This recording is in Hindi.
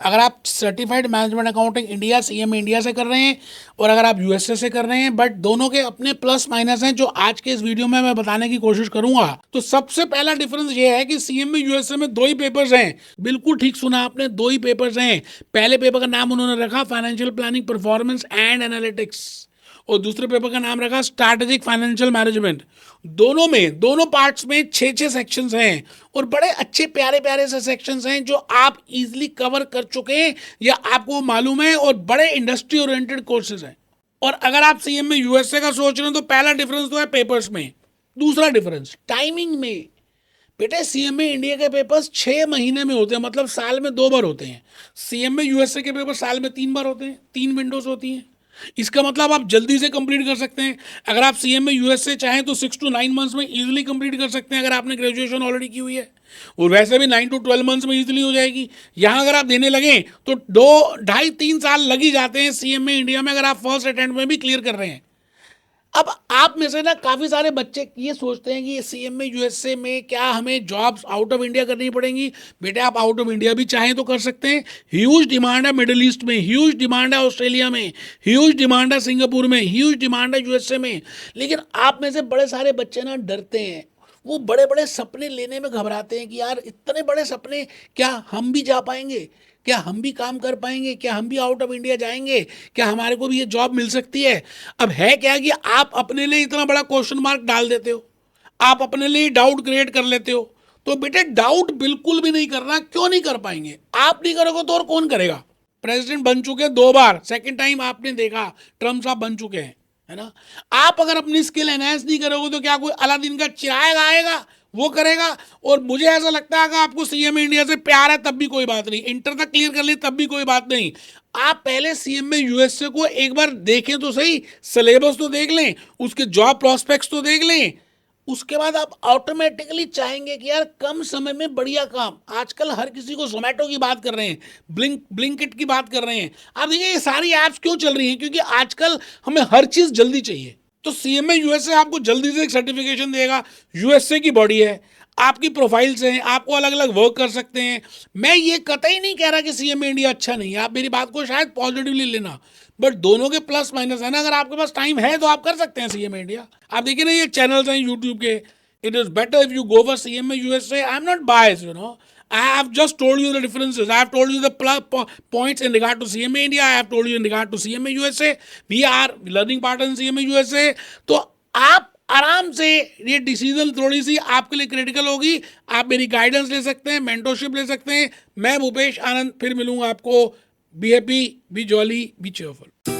अगर आप certified management accounting India CMA India से कर रहे हैं और अगर आप यूएसए से कर रहे हैं, बट दोनों के अपने प्लस माइनस हैं जो आज के इस वीडियो में मैं बताने की कोशिश करूंगा। तो सबसे पहला डिफरेंस ये है कि सीएमए यूएसए में 2 ही पेपर्स हैं। बिल्कुल ठीक सुना आपने, 2 ही पेपर्स हैं। पहले पेपर का नाम उन्होंने रखा financial planning performance and analytics और दूसरे पेपर का नाम रखा स्ट्रैटेजिक फाइनेंशियल मैनेजमेंट। दोनों में, दोनों पार्ट्स में 6-6 सेक्शंस हैं और बड़े अच्छे प्यारे प्यारे से सेक्शंस हैं जो आप इजीली कवर कर चुके हैं या आपको मालूम है, और बड़े इंडस्ट्री ओरिएंटेड कोर्सेज हैं। और अगर आप सीएमए यूएसए का सोच रहे हो तो पहला डिफरेंस तो है पेपर्स में। दूसरा डिफरेंस टाइमिंग में। बेटे सीएमए इंडिया के पेपर्स 6 महीने में होते हैं, मतलब साल में 2 बार होते हैं। सीएमए यूएसए के पेपर साल में 3 बार होते हैं, 3 विंडोज होती हैं। इसका मतलब आप जल्दी से कंप्लीट कर सकते हैं। अगर आप सीएमए यूएसए चाहें तो 6 to 9 मंथ्स में इजीली कंप्लीट कर सकते हैं अगर आपने ग्रेजुएशन ऑलरेडी की हुई है, और वैसे भी 9 to 12 मंथ्स में इजीली हो जाएगी। यहाँ अगर आप देने लगें तो 2-2.5-3 साल लग ही जाते हैं सीएमए इंडिया में, अगर आप फर्स्ट अटेम्प्ट में भी क्लियर कर रहे हैं। अब आप में से ना काफ़ी सारे बच्चे ये सोचते हैं कि सीएमए यूएसए में क्या हमें जॉब्स आउट ऑफ इंडिया करनी पड़ेंगी। बेटे आप आउट ऑफ इंडिया भी चाहें तो कर सकते हैं। ह्यूज डिमांड है मिडिल ईस्ट में, ह्यूज डिमांड है ऑस्ट्रेलिया में, ह्यूज डिमांड है सिंगापुर में, ह्यूज डिमांड है यूएसए में। लेकिन आप में से बड़े सारे बच्चे ना डरते हैं, वो बड़े बड़े सपने लेने में घबराते हैं कि यार इतने बड़े सपने, क्या हम भी जा पाएंगे, क्या हम भी काम कर पाएंगे, क्या हम भी आउट ऑफ इंडिया जाएंगे, क्या हमारे को भी ये जॉब मिल सकती है। अब है क्या कि आप अपने लिए इतना बड़ा क्वेश्चन मार्क डाल देते हो, आप अपने लिए डाउट क्रिएट कर लेते हो। तो बेटे डाउट बिल्कुल भी नहीं करना। क्यों नहीं कर पाएंगे? आप नहीं करोगे तो और कौन करेगा? प्रेसिडेंट बन चुके हैं 2 बार, सेकेंड टाइम आपने देखा ट्रम्प साहब बन चुके हैं, है ना। आप अगर अपनी स्किल एनहेंस नहीं करोगे तो क्या कोई अलादीन का चिराग आएगा वो करेगा? और मुझे ऐसा लगता है कि आपको सीएमए इंडिया से प्यार है तब भी कोई बात नहीं, इंटर तक क्लियर कर ले तब भी कोई बात नहीं। आप पहले सीएमए यूएसए को एक बार देखें तो सही, सिलेबस तो देख लें, उसके जॉब प्रोस्पेक्ट्स तो देख लें, उसके बाद आप ऑटोमेटिकली चाहेंगे कि यार कम समय में बढ़िया काम। आजकल हर किसी को जोमेटो की बात कर रहे हैं, ब्लिंकिट की बात कर रहे हैं। आप देखिए ये सारी ऐप्स क्यों चल रही हैं? क्योंकि आजकल हमें हर चीज़ जल्दी चाहिए। तो सीएमए यूएसए आपको जल्दी से एक सर्टिफिकेशन देगा, यूएसए की बॉडी है, आपकी प्रोफाइल्स हैं, आपको अलग अलग वर्क कर सकते हैं। मैं ये कतई नहीं कह रहा कि सीएमए इंडिया अच्छा नहीं है, आप मेरी बात को शायद पॉजिटिवली लेना, बट दोनों के प्लस माइनस है ना। अगर आपके पास टाइम है तो आप कर सकते हैं सीएमए इंडिया। आप देखिए ना ये चैनल्स हैं यूट्यूब के, it is better if you go for CMA USA. I am not biased, you know, I have just told you the differences. I have told you the points in regard to CMA India. I have told you in regard to CMA USA. We are learning partner in CMA USA. तो आप आराम से, ये डिसीजन थोड़ी सी आपके लिए क्रिटिकल होगी। आप मेरी गाइडेंस ले सकते हैं, मेंटरशिप ले सकते हैं। मैं भूपेश आनंद फिर मिलूंगा आपको। Be happy, B jolly, B cheerful.